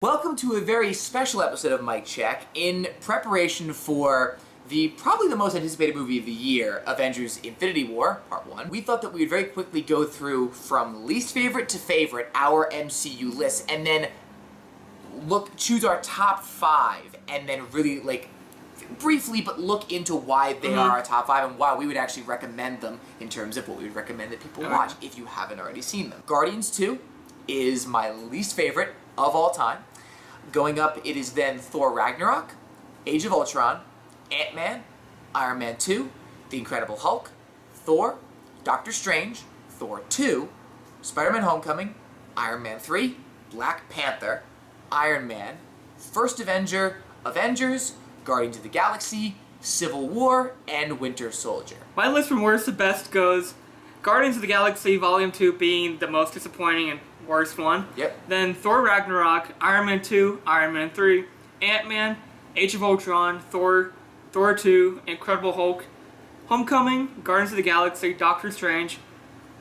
Welcome to a very special episode of Mic Check in preparation for probably the most anticipated movie of the year, Avengers Infinity War, Part 1. We thought that we would very quickly go through from least favorite to favorite our MCU list and then choose our top 5 and then really briefly but look into why they are our top 5 and why we would actually recommend them in terms of what we would recommend that people watch if you haven't already seen them. Guardians 2 is my least favorite of all time. Going up, it is then Thor Ragnarok, Age of Ultron, Ant-Man, Iron Man 2, The Incredible Hulk, Thor, Doctor Strange, Thor 2, Spider-Man Homecoming, Iron Man 3, Black Panther, Iron Man, First Avenger, Avengers, Guardians of the Galaxy, Civil War, and Winter Soldier. My list from worst to best goes Guardians of the Galaxy Volume 2 being the most disappointing and worst one. Yep. Then Thor Ragnarok, Iron Man 2, Iron Man 3, Ant-Man, Age of Ultron, Thor 2, Incredible Hulk, Homecoming, Guardians of the Galaxy, Doctor Strange,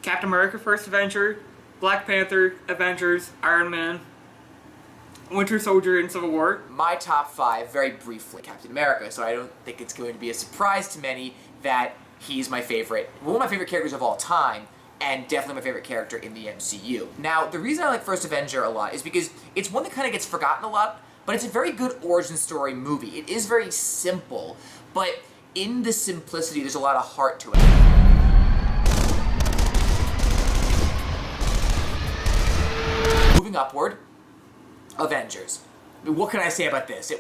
Captain America First Avenger, Black Panther, Avengers, Iron Man, Winter Soldier, and Civil War. My top 5, very briefly, Captain America, so I don't think it's going to be a surprise to many that he's my favorite, one of my favorite characters of all time, and definitely my favorite character in the MCU. Now, the reason I like First Avenger a lot is because it's one that kind of gets forgotten a lot, but it's a very good origin story movie. It is very simple, but in the simplicity, there's a lot of heart to it. Moving upward, Avengers. I mean, what can I say about this?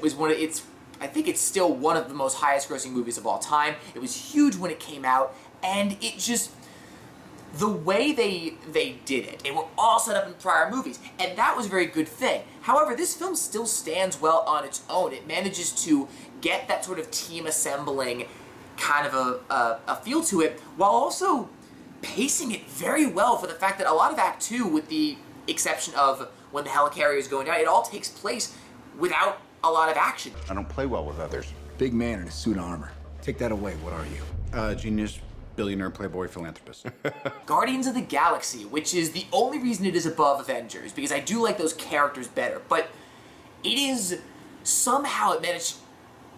I think it's still one of the most highest grossing movies of all time. It was huge when it came out, and the way they did it, they were all set up in prior movies, and that was a very good thing. However, this film still stands well on its own. It manages to get that sort of team assembling kind of a feel to it, while also pacing it very well for the fact that a lot of Act 2, with the exception of when the helicarrier is going down, it all takes place without a lot of action. I don't play well with others. Big man in a suit of armor. Take that away, what are you? Genius, billionaire, playboy, philanthropist. Guardians of the Galaxy, which is the only reason it is above Avengers, because I do like those characters better, but it managed to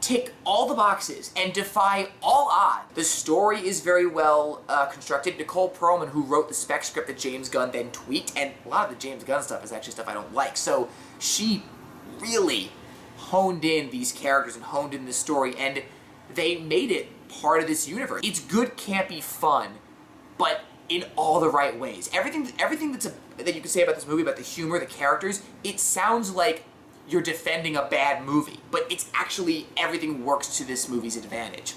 tick all the boxes and defy all odds. The story is very well constructed. Nicole Perlman, who wrote the spec script that James Gunn then tweaked, and a lot of the James Gunn stuff is actually stuff I don't like, so she really honed in these characters and honed in this story, and they made it part of this universe. It's good, campy fun, but in all the right ways. Everything that you can say about this movie, about the humor, the characters, it sounds like you're defending a bad movie, but it's actually, everything works to this movie's advantage.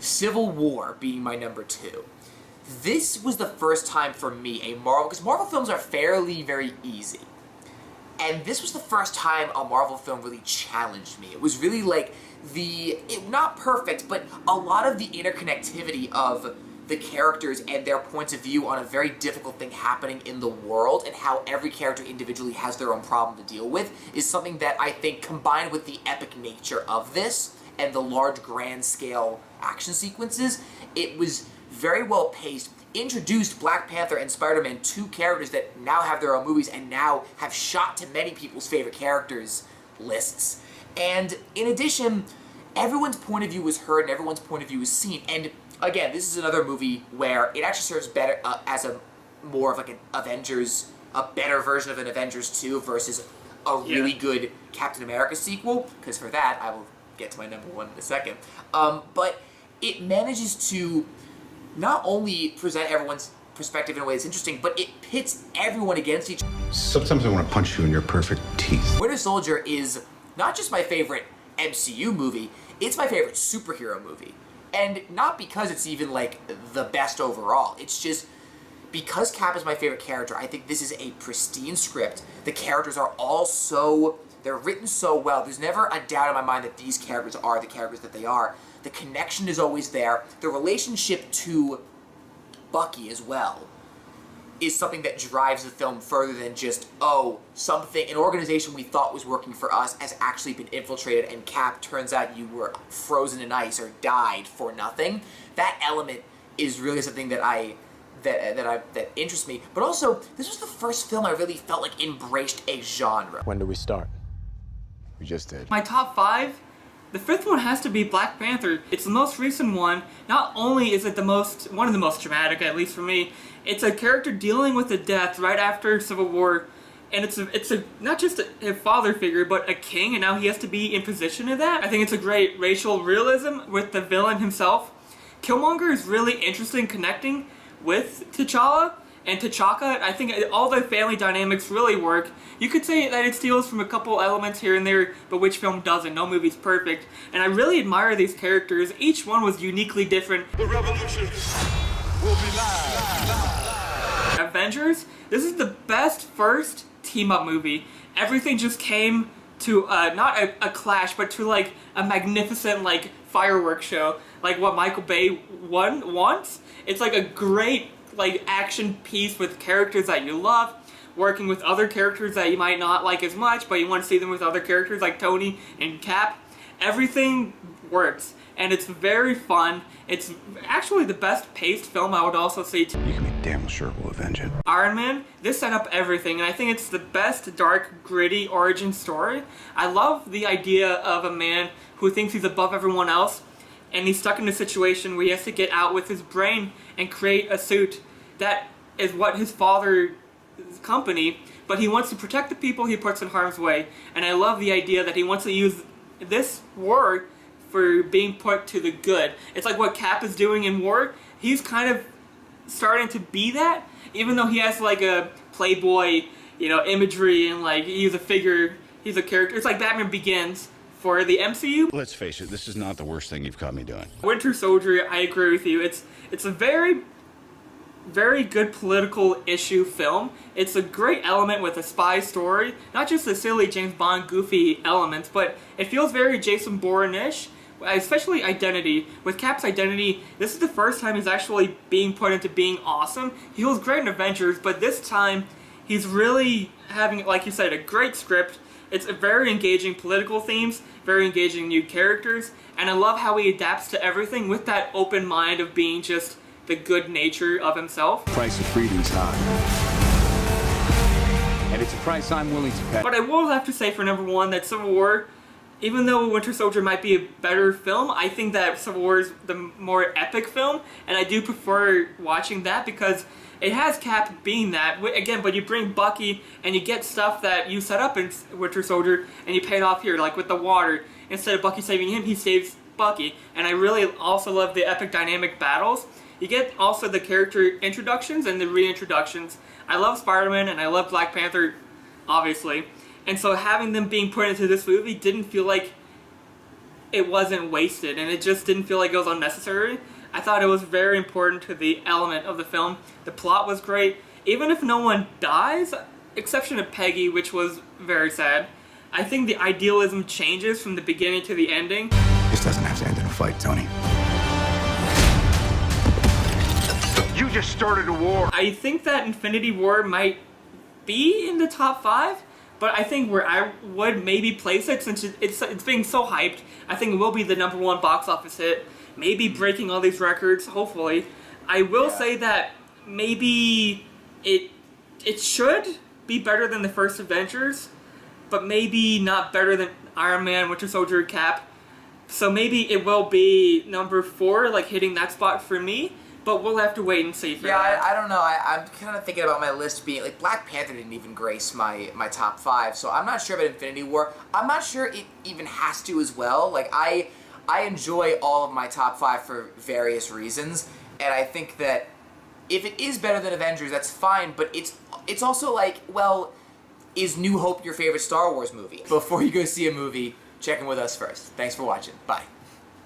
Civil War being my number 2. This was the first time for me because Marvel films are fairly very easy. And this was the first time a Marvel film really challenged me. It was really not perfect, but a lot of the interconnectivity of the characters and their points of view on a very difficult thing happening in the world, and how every character individually has their own problem to deal with, is something that I think, combined with the epic nature of this and the large grand scale action sequences, it was very well paced. Introduced Black Panther and Spider-Man, 2 characters that now have their own movies and now have shot to many people's favorite characters lists. And in addition, everyone's point of view was heard and everyone's point of view was seen. And again, this is another movie where it actually serves better as more of an Avengers, a better version of an Avengers 2 versus a really good Captain America sequel, because for that, I will get to my number 1 in a second. But it manages to not only present everyone's perspective in a way that's interesting, but it pits everyone against each other. Sometimes I want to punch you in your perfect teeth. Winter Soldier is not just my favorite MCU movie, it's my favorite superhero movie. And not because it's even the best overall, it's just because Cap is my favorite character. I think this is a pristine script. The characters are all they're written so well. There's never a doubt in my mind that these characters are the characters that they are. The connection is always there. The relationship to Bucky as well is something that drives the film further than just, an organization we thought was working for us has actually been infiltrated, and Cap, turns out you were frozen in ice or died for nothing. That element is really something that I that interests me. But also, this was the first film I really felt like embraced a genre. When do we start? We just did. My top 5, the 5th one has to be Black Panther. It's the most recent one. Not only is it one of the most dramatic, at least for me, it's a character dealing with a death right after Civil War, and it's not just a father figure, but a king, and now he has to be in position of that. I think it's a great racial realism with the villain himself. Killmonger is really interesting connecting with T'Challa and T'Chaka. I think all the family dynamics really work. You could say that it steals from a couple elements here and there, but which film doesn't? No movie's perfect. And I really admire these characters. Each one was uniquely different. The revolution will be live. Avengers, this is the best first team-up movie. Everything just came to, not a clash, but to like a magnificent like fireworks show. Like what Michael Bay wants. It's like a great like action piece with characters that you love, working with other characters that you might not like as much, but you want to see them with other characters like Tony and Cap. Everything works, and it's very fun. It's actually the best paced film, I would also say. You can be damn sure we'll avenge it. Iron Man, this set up everything, and I think it's the best dark, gritty origin story. I love the idea of a man who thinks he's above everyone else, and he's stuck in a situation where he has to get out with his brain and create a suit that is what his father's company, but he wants to protect the people he puts in harm's way. And I love the idea that he wants to use this war for being put to the good. It's like what Cap is doing in war. He's kind of starting to be that, even though he has like a Playboy, imagery, and like he's a figure, he's a character. It's like Batman Begins for the MCU. Let's face it, this is not the worst thing you've caught me doing. Winter Soldier, I agree with you. It's a very, very good political issue film. It's a great element with a spy story. Not just the silly James Bond goofy elements, but it feels very Jason Bourne-ish, especially Identity. With Cap's Identity, this is the first time he's actually being put into being awesome. He was great in Avengers, but this time he's really having, like you said, a great script. It's a very engaging political themes, very engaging new characters, and I love how he adapts to everything with that open mind of being just the good nature of himself. Price of freedom's high. And it's a price I'm willing to pay. But I will have to say for number 1 that Civil War, even though Winter Soldier might be a better film, I think that Civil War is the more epic film, and I do prefer watching that because it has Cap being that. Again, but you bring Bucky and you get stuff that you set up in Winter Soldier and you pay it off here, like with the water. Instead of Bucky saving him, he saves Bucky. And I really also love the epic dynamic battles. You get also the character introductions and the reintroductions. I love Spider-Man and I love Black Panther, obviously. And so having them being put into this movie didn't feel like it wasn't wasted, and it just didn't feel like it was unnecessary. I thought it was very important to the element of the film. The plot was great. Even if no one dies, exception of Peggy, which was very sad, I think the idealism changes from the beginning to the ending. This doesn't have to end in a fight, Tony. You just started a war. I think that Infinity War might be in the top 5, but I think where I would maybe place it, since it's being so hyped, I think it will be the number 1 box office hit. Maybe breaking all these records, hopefully. I will say that maybe it should be better than the first Avengers, but maybe not better than Iron Man, Winter Soldier, Cap. So maybe it will be number 4, like hitting that spot for me, but we'll have to wait and see for that. I don't know. I'm kind of thinking about my list being, like, Black Panther didn't even grace my top 5, so I'm not sure about Infinity War. I'm not sure it even has to as well. Like, I enjoy all of my top 5 for various reasons, and I think that if it is better than Avengers, that's fine, but it's also like, well, is New Hope your favorite Star Wars movie? Before you go see a movie, check in with us first. Thanks for watching. Bye.